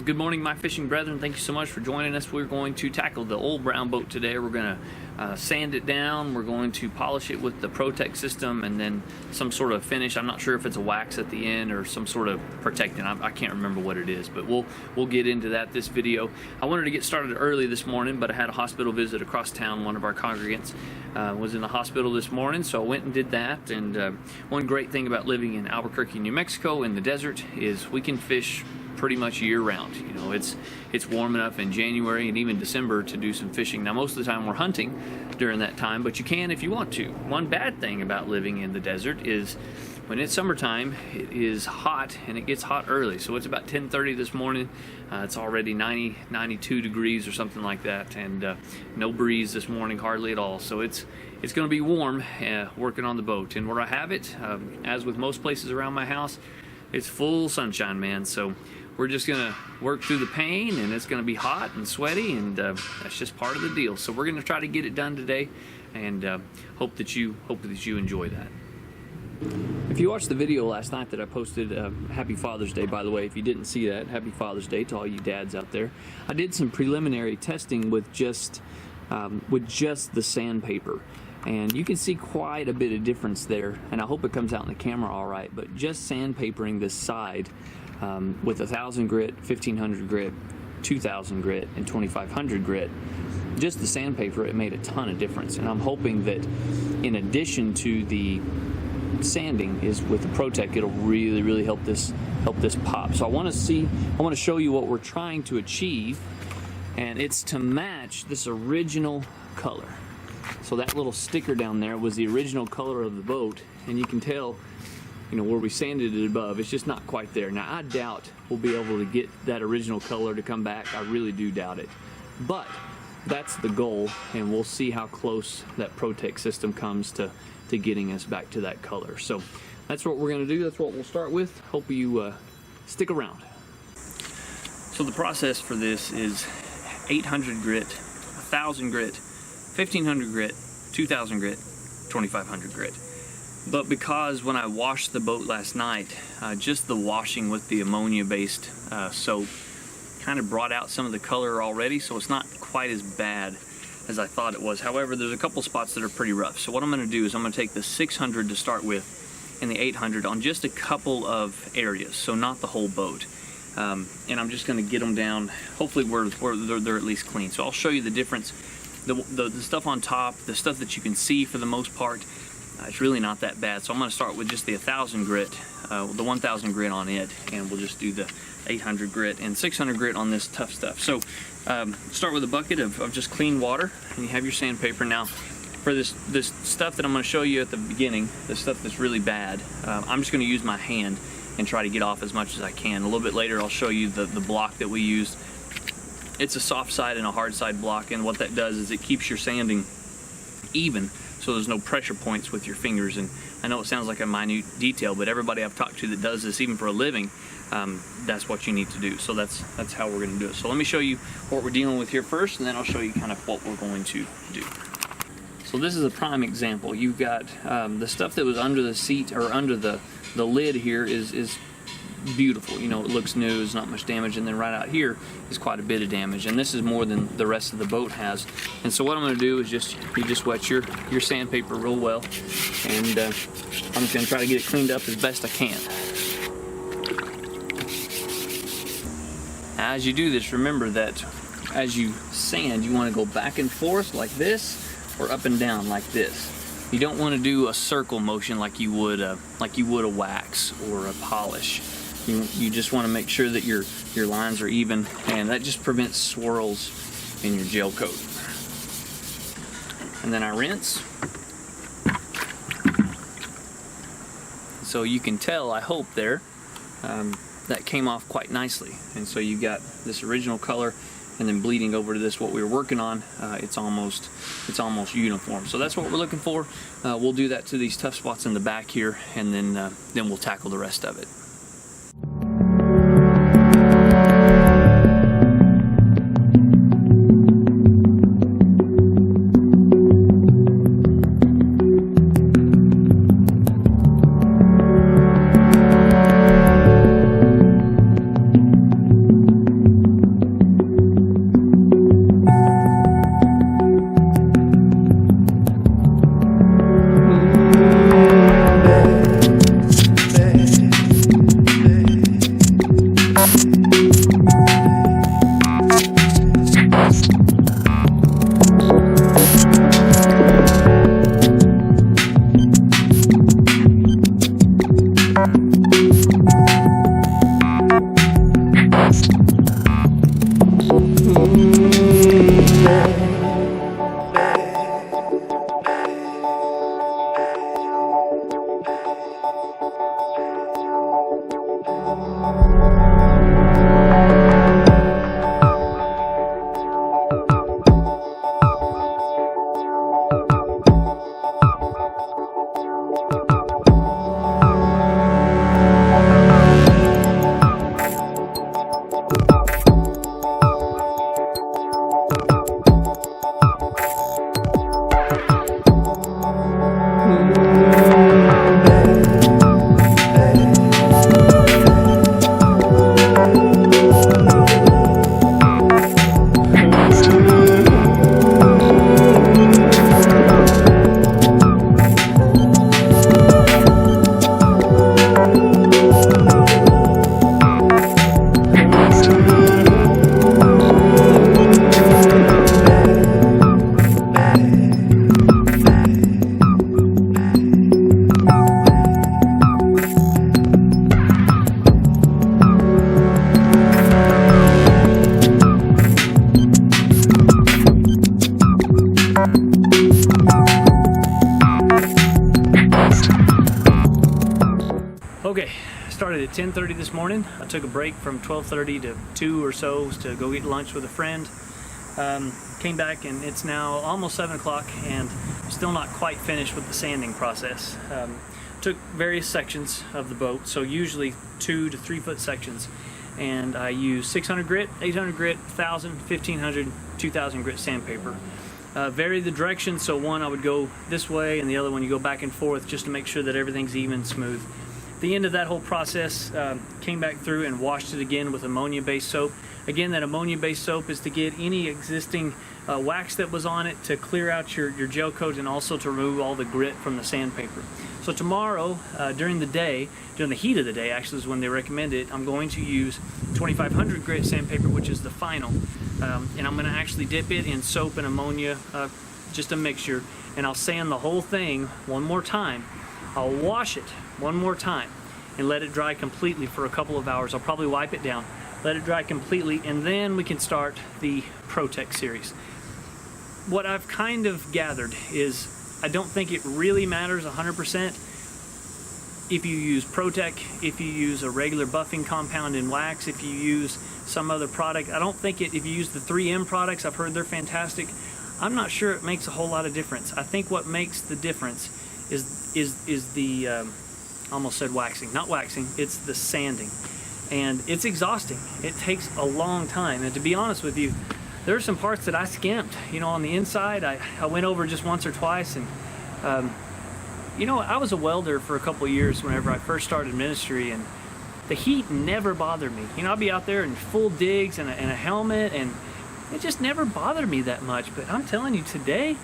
Good morning, my fishing brethren. Thank you so much for joining us. We're going to tackle the old brown boat today. We're going to sand it down. We're going to polish it with the Protec system and then some sort of finish. I'm not sure if it's a wax at the end or some sort of protectant. I can't remember what it is, but we'll get into that this video. I wanted to get started early this morning, but I had a hospital visit across town. One of our congregants was in the hospital this morning, so I went and did that. And one great thing about living in Albuquerque, New Mexico in the desert is we can fish pretty much year-round. You know, it's warm enough in January and even December to do some fishing. Now, most of the time we're hunting during that time, but you can if you want to. One bad thing about living in the desert is when it's summertime, it is hot and it gets hot early. So it's about 10:30 this morning. It's already 92 degrees or something like that, and no breeze this morning, hardly at all. So it's going to be warm working on the boat. And where I have it, as with most places around my house, it's full sunshine, man. So we're just gonna work through the pain, and it's gonna be hot and sweaty, and that's just part of the deal. So we're gonna try to get it done today, and hope that you enjoy that. If you watched the video last night that I posted, Happy Father's Day, by the way. If you didn't see that, Happy Father's Day to all you dads out there. I did some preliminary testing with just the sandpaper. And you can see quite a bit of difference there, and I hope it comes out in the camera all right, but just sandpapering this side with 1,000 grit, 1,500 grit, 2,000 grit, and 2,500 grit, just the sandpaper, it made a ton of difference. And I'm hoping that in addition to the sanding is with the Protec, it'll really help this pop. So I want to show you what we're trying to achieve, and it's to match this original color. So that little sticker down there was the original color of the boat, and you can tell, you know, where we sanded it above, it's just not quite there. Now, I doubt we'll be able to get that original color to come back. I really do doubt it. But that's the goal, and we'll see how close that Protec system comes to getting us back to that color. So that's what we're going to do. That's what we'll start with. Hope you stick around. So the process for this is 800 grit, 1,000 grit, 1,500 grit, 2,000 grit, 2,500 grit. But because when I washed the boat last night, just the washing with the ammonia-based soap kind of brought out some of the color already, so it's not quite as bad as I thought it was. However, there's a couple spots that are pretty rough. So what I'm going to do is I'm going to take the 600 to start with and the 800 on just a couple of areas, so not the whole boat. And I'm just going to get them down, hopefully where they're at least clean. So I'll show you the difference. The stuff on top, the stuff that you can see for the most part, it's really not that bad. So I'm going to start with just the 1,000 grit, the 1,000 grit on it, and we'll just do the 800 grit and 600 grit on this tough stuff. So start with a bucket of just clean water, and you have your sandpaper. Now, for this stuff that I'm going to show you at the beginning, the stuff that's really bad, I'm just going to use my hand and try to get off as much as I can. A little bit later, I'll show you the block that we used. It's a soft side and a hard side block, and what that does is it keeps your sanding even, so there's no pressure points with your fingers. And I know it sounds like a minute detail, but everybody I've talked to that does this, even for a living, that's what you need to do. So that's how we're going to do it. So let me show you what we're dealing with here first, and then I'll show you kind of what we're going to do. So this is a prime example. You've got the stuff that was under the seat or under the lid here is beautiful. You know, it looks new, there's not much damage, and then right out here is quite a bit of damage, and this is more than the rest of the boat has. And so what I'm going to do is you just wet your sandpaper real well, and I'm just going to try to get it cleaned up as best I can. Now, as you do this, remember that as you sand, you want to go back and forth like this, or up and down like this. You don't want to do a circle motion like you would a wax or a polish. You just want to make sure that your lines are even, and that just prevents swirls in your gel coat. And then I rinse. So you can tell, I hope there, that came off quite nicely. And so you got this original color, and then bleeding over to this, what we were working on, it's almost uniform. So that's what we're looking for. We'll do that to these tough spots in the back here, and then we'll tackle the rest of it. 10:30 this morning. I took a break from 12:30 to 2 or so to go get lunch with a friend. Came back and it's now almost 7 o'clock and still not quite finished with the sanding process. Took various sections of the boat, so usually 2 to 3 foot sections, and I use 600 grit, 800 grit, 1000, 1500, 2000 grit sandpaper. Vary the direction, so one I would go this way and the other one you go back and forth just to make sure that everything's even, smooth. At the end of that whole process, came back through and washed it again with ammonia-based soap. Again, that ammonia-based soap is to get any existing wax that was on it, to clear out your gel coat, and also to remove all the grit from the sandpaper. So tomorrow, during the heat of the day actually is when they recommend it, I'm going to use 2500 grit sandpaper, which is the final. And I'm going to actually dip it in soap and ammonia, just a mixture, and I'll sand the whole thing one more time. I'll wash it one more time and let it dry completely for a couple of hours. I'll probably wipe it down, let it dry completely, and then we can start the Protec series. What I've kind of gathered is I don't think it really matters 100% if you use Protec, if you use a regular buffing compound in wax, if you use some other product. I don't think if you use the 3M products, I've heard they're fantastic. I'm not sure it makes a whole lot of difference. I think what makes the difference is the, I almost said waxing, not waxing, it's the sanding. And it's exhausting. It takes a long time. And to be honest with you, there are some parts that I skimped. You know, on the inside, I went over just once or twice. And, you know, I was a welder for a couple of years whenever I first started ministry, and the heat never bothered me. You know, I'd be out there in full digs and a helmet, and it just never bothered me that much. But I'm telling you, today,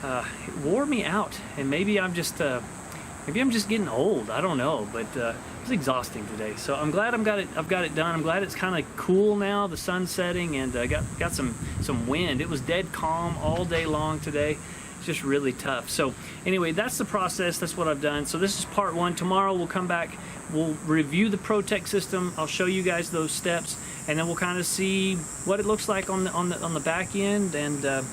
it wore me out. And maybe I'm just getting old. I don't know, but it was exhausting today. So I'm glad I've got it done. I'm glad it's kind of cool now. The sun's setting, and got some wind. It was dead calm all day long today. It's just really tough. So anyway, that's the process. That's what I've done. So this is part one. Tomorrow we'll come back. We'll review the Protec system. I'll show you guys those steps, and then we'll kind of see what it looks like on the back end, and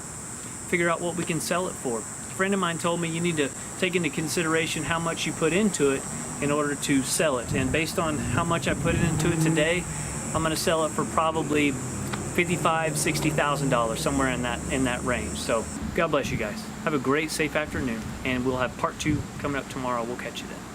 figure out what we can sell it for. A friend of mine told me you need to take into consideration how much you put into it in order to sell it. And based on how much I put into it today, I'm going to sell it for probably $55,000, $60,000, somewhere in that range. So God bless you guys. Have a great, safe afternoon, and we'll have part two coming up tomorrow. We'll catch you then.